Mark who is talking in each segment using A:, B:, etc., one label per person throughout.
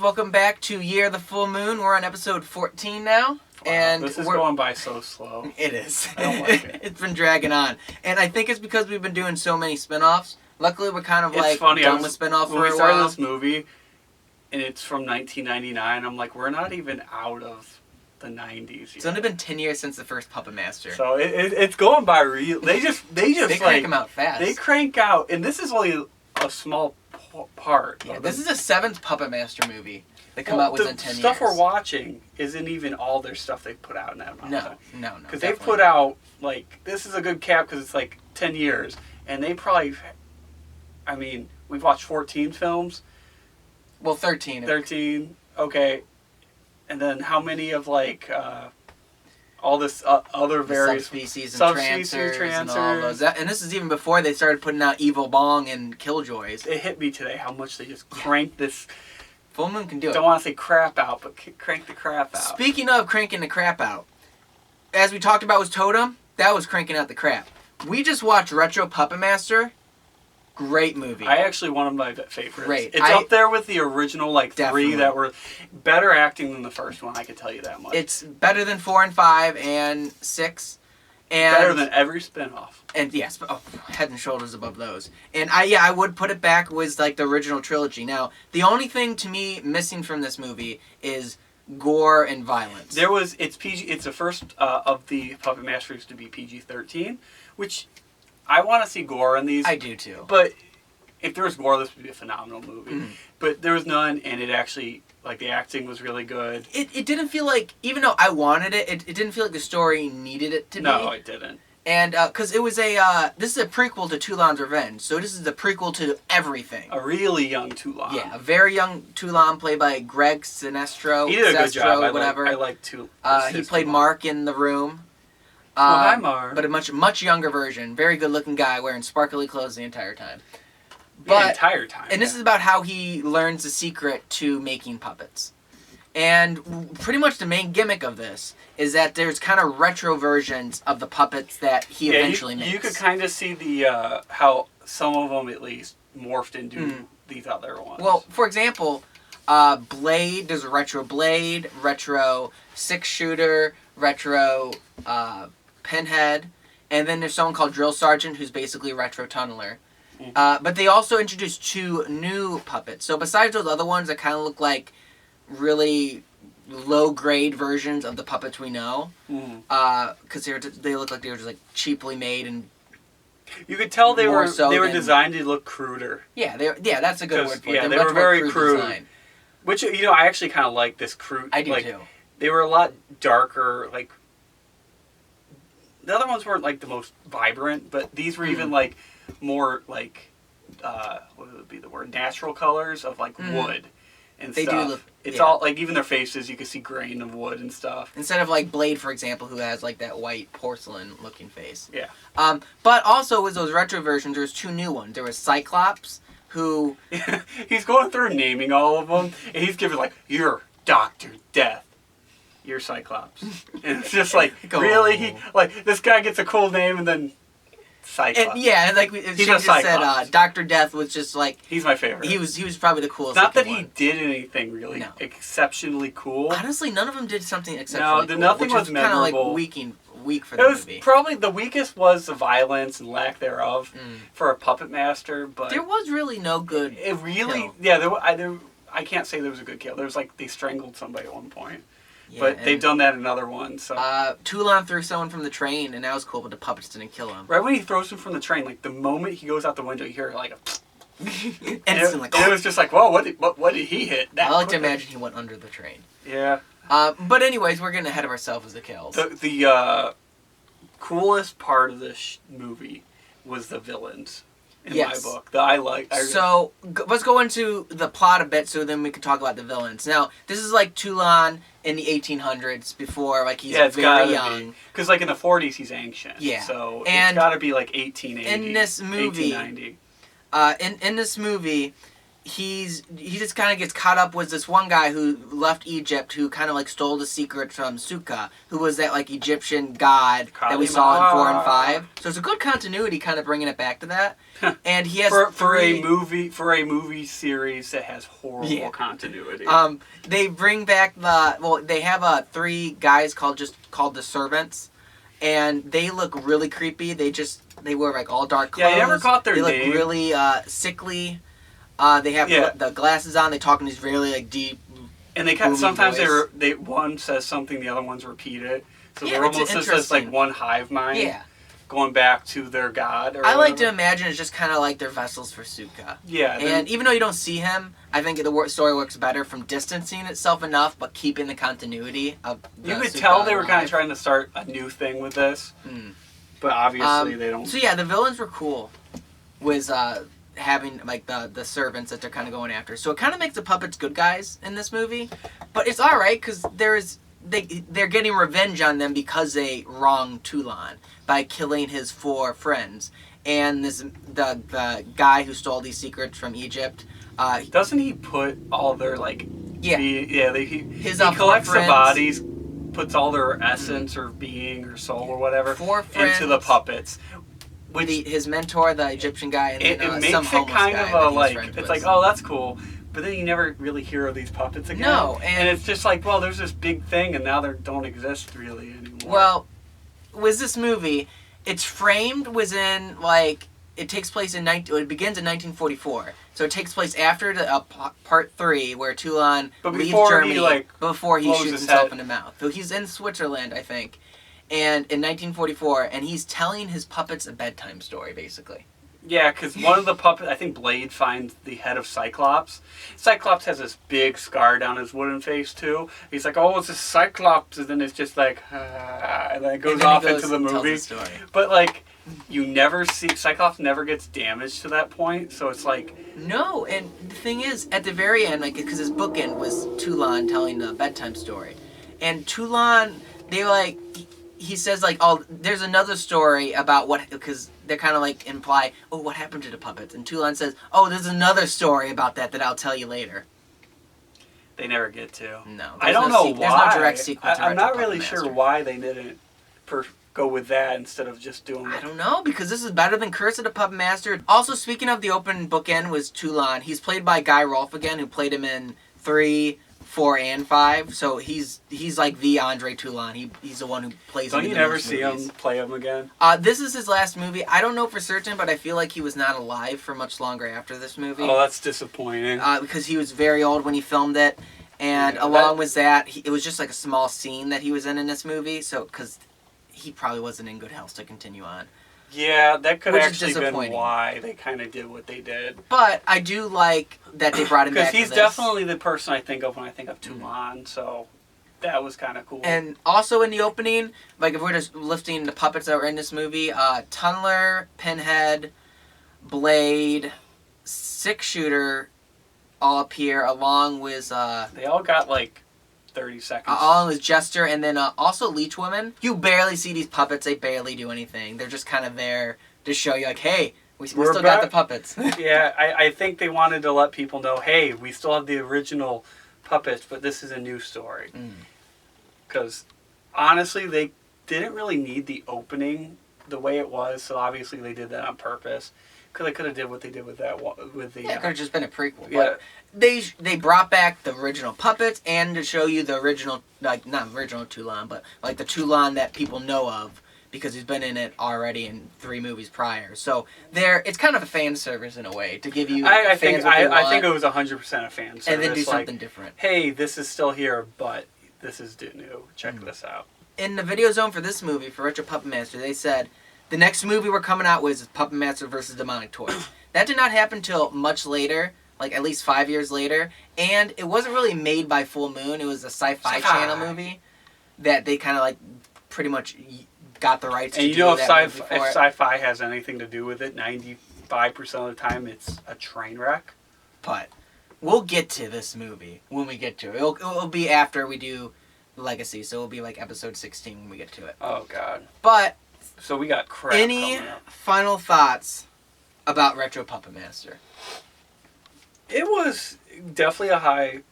A: Welcome back to Year of the Full Moon. We're on episode 14 now.
B: Wow,
A: and
B: this is going by so slow.
A: It is.
B: I don't like it.
A: It's been dragging on. And I think it's because we've been doing so many spin-offs. Luckily, we're kind of done with spin-offs for a while.
B: When we started this movie, and it's from 1999, I'm like, we're not even out of the 90s yet.
A: It's only been 10 years since the first Puppet Master.
B: So it's going by real. They
A: crank them out fast.
B: They crank out, and this is only a small part.
A: Yeah, this is the 7th Puppet Master movie that come out within 10 years.
B: The stuff we're watching isn't even all their stuff they put out in that amount of time.
A: No.
B: Because they've put out, this is a good cap because it's 10 years. And they probably, we've watched 14 films.
A: Well, 13.
B: 13, okay. And then how many of, all this other various
A: subspecies and trancers and all those. And this is even before they started putting out Evil Bong and Killjoys.
B: It hit me today how much they just cranked this.
A: Full Moon can do it.
B: Don't want to say crap out, but crank the crap out.
A: Speaking of cranking the crap out, as we talked about with Totem, that was cranking out the crap. We just watched Retro Puppet Master. Great movie.
B: One of my favorites.
A: Great.
B: It's up there with the original,
A: definitely.
B: 3 that were better acting than the first one, I can tell you that much.
A: It's better than 4 and 5 and 6. And
B: better than every spinoff.
A: And yes, head and shoulders above those. And I would put it back with the original trilogy. Now, the only thing to me missing from this movie is gore and violence.
B: It's PG. It's the first of the Puppet Masters to be PG-13, which I want to see gore in these.
A: I do too.
B: But if there was gore, this would be a phenomenal movie. Mm-hmm. But there was none, and it actually, the acting was really good.
A: It didn't feel like, even though I wanted it, it didn't feel like the story needed it to be.
B: No, it didn't.
A: And, because it was this is a prequel to Toulon's Revenge, so this is the prequel to everything.
B: A really young Toulon.
A: Yeah, a very young Toulon played by Greg Sinestro.
B: He did a good job.
A: Whatever.
B: I like Toulon.
A: He played Mark in The Room.
B: Hi, Mark.
A: But a much younger version. Very good-looking guy wearing sparkly clothes the entire time.
B: The entire time.
A: And this is about how he learns the secret to making puppets. And pretty much the main gimmick of this is that there's kind of retro versions of the puppets that he eventually makes.
B: You could kind of see the how some of them at least morphed into these other ones.
A: Well, for example, Blade, there's a retro Blade, retro 6-shooter, retro Pinhead, and then there's someone called Drill Sergeant who's basically a retro tunneler. Mm-hmm. But they also introduced 2 new puppets. So besides those other ones that kind of look like really low-grade versions of the puppets we know, because they look like they were just cheaply made, and
B: you could tell they were designed to look cruder.
A: Yeah, that's a good word for it.
B: Yeah, they were very crude. Design. Which I actually kind of like this crude.
A: I do too.
B: They were a lot darker. The other ones weren't the most vibrant, but these were even more what would be the word? Natural colors of wood. And
A: they
B: stuff.
A: Do look.
B: It's all even their faces. You can see grain of wood and stuff.
A: Instead of Blade, for example, who has that white porcelain-looking face.
B: Yeah.
A: But also with those retro versions, there's 2 new ones. There was Cyclops, who
B: he's going through naming all of them, and he's giving you're Dr. Death, you're Cyclops, and it's just really he this guy gets a cool name and then. Cyclops.
A: And she just said, Dr. Death was just
B: he's my favorite.
A: He was probably the coolest.
B: Not that he did anything really exceptionally cool.
A: Honestly, none of them did something exceptionally cool.
B: No, nothing was memorable.
A: Kind of weak for the movie.
B: Probably the weakest was the violence and lack thereof for a Puppet Master, but
A: there was really no good.
B: It really,
A: kill.
B: I can't say there was a good kill. There was they strangled somebody at one point. Yeah, but they've done that in other ones. So.
A: Toulon threw someone from the train, and that was cool, but the puppets didn't kill him.
B: Right when he throws him from the train, the moment he goes out the window, you hear a...
A: and
B: it was just whoa, what did he hit?
A: I like to imagine he went under the train.
B: Yeah.
A: But anyways, we're getting ahead of ourselves with the kills.
B: The coolest part of this movie was the villains. in
A: Yes.
B: my book that I like.
A: So let's go into the plot a bit, so then we can talk about the villains. Now, this is like Toulon in the 1800s, before like he's very young.
B: Because like in the 40s he's ancient.
A: Yeah.
B: So
A: And
B: it's got to be like 1880.
A: in this movie,
B: 1890.
A: in this movie, he just kind of gets caught up with this one guy who left Egypt, who kind of like stole the secret from Suka, who was that like Egyptian god that we saw in 4 and 5. So it's a good continuity, kind of bringing it back to that. And he has
B: for a movie series that has horrible continuity.
A: They bring back they have 3 guys called the servants, and they look really creepy. They wear like all dark clothes.
B: Yeah, I never caught their name.
A: They look really sickly. They have the glasses on. They talk in these really like deep.
B: And they sometimes they one says something, the other ones repeat it. So they're almost just like one hive mind.
A: Yeah.
B: Going back to their god.
A: I like to imagine it's just kind of like their vessels for Suka.
B: Yeah.
A: And even though you don't see him, I think the story works better from distancing itself enough, but keeping the continuity of.
B: You could tell they were kind of trying to start a new thing with this, but obviously they don't.
A: So yeah, the villains were cool. Was having like the servants that they're kind of going after. So it kind of makes the puppets good guys in this movie, but it's all right because they're getting revenge on them because they wronged Toulon by killing his 4 friends. And the guy who stole these secrets from Egypt.
B: Doesn't he put all their like?
A: Yeah.
B: He collects the bodies, puts all their essence or being or soul or whatever
A: 4 friends
B: into the puppets.
A: With his mentor, the Egyptian guy, and
B: it makes
A: some
B: it kind
A: guy
B: of a like. It's like, oh, that's cool. But then you never really hear of these puppets again.
A: No,
B: and it's just like, well, there's this big thing, and now they don't exist really anymore.
A: Well, with this movie, it's framed within like it takes place it begins in 1944, so it takes place after the part 3 where Toulon leaves Germany, before he shoots himself in the mouth. So he's in Switzerland, I think, and in 1944, and he's telling his puppets a bedtime story, basically.
B: Yeah, because one of the puppets, I think Blade finds the head of Cyclops. Cyclops has this big scar down his wooden face, too. He's like, oh, it's a Cyclops, and then it's just like, and then it goes off into the movie. But, like, you never see, Cyclops never gets damaged to that point, so it's like...
A: No, and the thing is, at the very end, like, because his bookend was Toulon telling the bedtime story. And Toulon, he says, like, oh, there's another story about what, because they kind of, like, imply, oh, what happened to the puppets? And Toulon says, oh, there's another story about that I'll tell you later.
B: They never get to.
A: No.
B: I don't know why.
A: There's no direct sequel to
B: I'm not really sure why they didn't go with that instead of just doing
A: I don't know, because this is better than Curse of the Puppet Master. Also, speaking of the open bookend was Toulon. He's played by Guy Rolfe again, who played him in 3, 4, and 5. So he's like the Andre Toulon. He's the one who plays him in the
B: Don't you never see him play him again?
A: This is his last movie. I don't know for certain, but I feel like he was not alive for much longer after this movie.
B: Oh, that's disappointing.
A: Because he was very old when he filmed it. And along with that, it was just like a small scene that he was in this movie. So, because he probably wasn't in good health to continue on.
B: Yeah, that could actually been why they kind of did what they did.
A: But I do like that they brought him back.
B: Because he's definitely the person I think of when I think of Toulon, so that was kind of cool.
A: And also in the opening, like if we're just lifting the puppets that were in this movie, Tunneler, Pinhead, Blade, 6-Shooter all appear along with...
B: they all got like 30 seconds.
A: Along with Jester, and then also Leech Woman. You barely see these puppets. They barely do anything. They're just kind of there to show you, like, hey, we still got the puppets.
B: Yeah, I think they wanted to let people know, hey, we still have the original puppets, but this is a new story. Because, honestly, they didn't really need the opening the way it was, so obviously they did that on purpose. Because they could have did what they did with that with the...
A: Yeah, it could have just been a prequel.
B: Yeah.
A: But they brought back the original puppets and to show you the original, like, not original Toulon, but, like, the Toulon that people know of because he's been in it already in 3 movies prior. So, it's kind of a fan service in a way to give you
B: I think it was 100% a fan service.
A: And then do something different.
B: Hey, this is still here, but this is new. Check this out.
A: In the video zone for this movie, for Retro Puppet Master, they said... The next movie we're coming out with is Puppet Master vs. Demonic Toys. That did not happen till much later, like at least 5 years later, and it wasn't really made by Full Moon. It was a Sci-Fi Channel movie that they kind of like pretty much got the rights to do.
B: And you know if Sci-Fi has anything to do with it, 95% of the time it's a train wreck.
A: But we'll get to this movie when we get to it. It'll be after we do Legacy, so it'll be like episode 16 when we get to it.
B: Oh, God.
A: But
B: So we got crap
A: any
B: coming up.
A: final thoughts about Retro Puppet Master?
B: It was definitely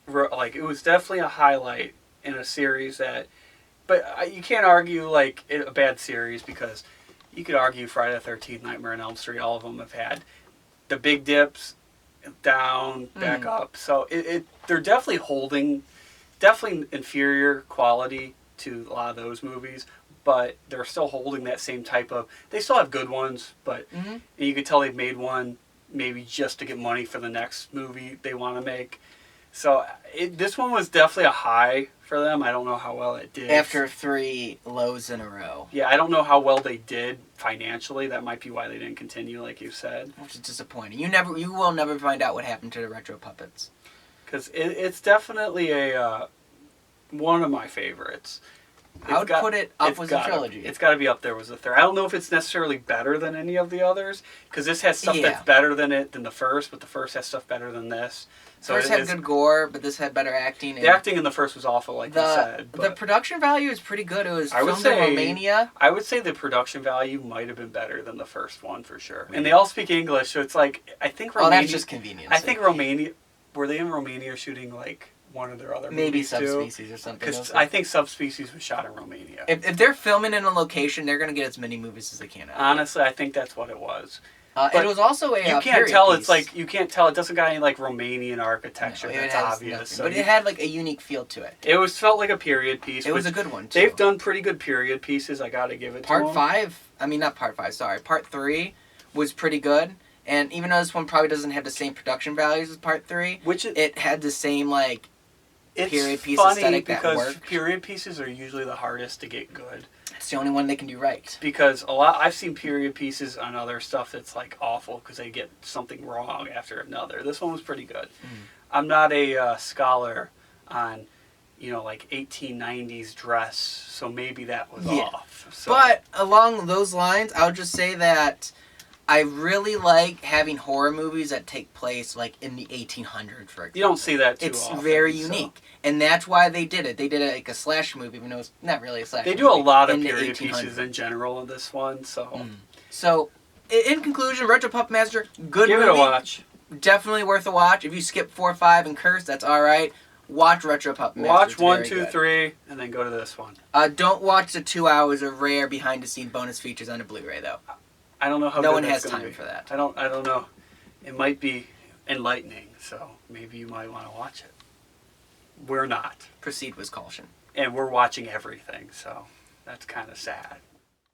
B: it was definitely a highlight in a series that, but you can't argue like a bad series, because you could argue Friday the 13th, Nightmare on Elm Street, all of them have had the big dips, down, back up. So they're definitely holding, definitely inferior quality to a lot of those movies, but they're still holding that same type of, they still have good ones, but you could tell they've made one maybe just to get money for the next movie they want to make. So this one was definitely a high for them. I don't know how well it did.
A: After 3 lows in a row.
B: Yeah, I don't know how well they did financially. That might be why they didn't continue, like you said.
A: Which is disappointing. You will never find out what happened to the Retro Puppets.
B: Because it's definitely one of my favorites.
A: I would put it up with the trilogy.
B: It's got to be up there with the third. I don't know if it's necessarily better than any of the others, because this has stuff that's better than the first, but the first has stuff better than this. So
A: first had good gore, but this had better acting.
B: The acting in the first was awful, like you said.
A: The production value is pretty good. It was filmed in Romania.
B: I would say the production value might have been better than the first one for sure. And they all speak English, so it's like, I think Romania...
A: Oh, that's just convenient.
B: I think Romania... Were they in Romania shooting like one of their other movies too?
A: Maybe Subspecies or something.
B: Because I think Subspecies was shot in Romania.
A: If they're filming in a location, they're going to get as many movies as they can.
B: Honestly, I think that's what it was.
A: It was also a
B: you can't tell piece. It's like you can't tell it doesn't got any like Romanian architecture. No, that's obvious. So
A: but it had like a unique feel to it.
B: It felt like a period piece.
A: It was a good one too.
B: They've done pretty good period pieces. I got to give it.
A: Part 5. I mean, not Part 5. Sorry, Part 3 was pretty good. And even though this one probably doesn't have the same production values as Part 3, it had the same like period piece aesthetic that worked.
B: Because period pieces are usually the hardest to get good.
A: It's the only one they can do right.
B: Because I've seen period pieces on other stuff that's like awful because they get something wrong after another. This one was pretty good. I'm not a scholar on, like 1890s dress, so maybe that was off. So.
A: But along those lines, I would just say that I really like having horror movies that take place like in the 1800s, for example.
B: You don't see that too often.
A: It's very unique. And that's why they did it. They did it like a slash movie, even though it's not really a slash movie.
B: They do a lot of period pieces in general in this one, so...
A: So, in conclusion, Retro Puppet Master, good movie.
B: Give it a watch.
A: Definitely worth a watch. If you skip 4, 5, and curse, that's alright. Watch Retro Puppet Master.
B: Watch 1, 2, 3, and then go to this one.
A: Don't watch the 2 hours of rare behind-the-scenes bonus features on a Blu-ray, though.
B: I don't know how
A: no
B: good
A: one
B: that's
A: has
B: gonna
A: time
B: be.
A: for that.
B: I don't know. It might be enlightening, so maybe you might want to watch it. We're not.
A: Proceed with caution.
B: And we're watching everything, so that's kind of sad.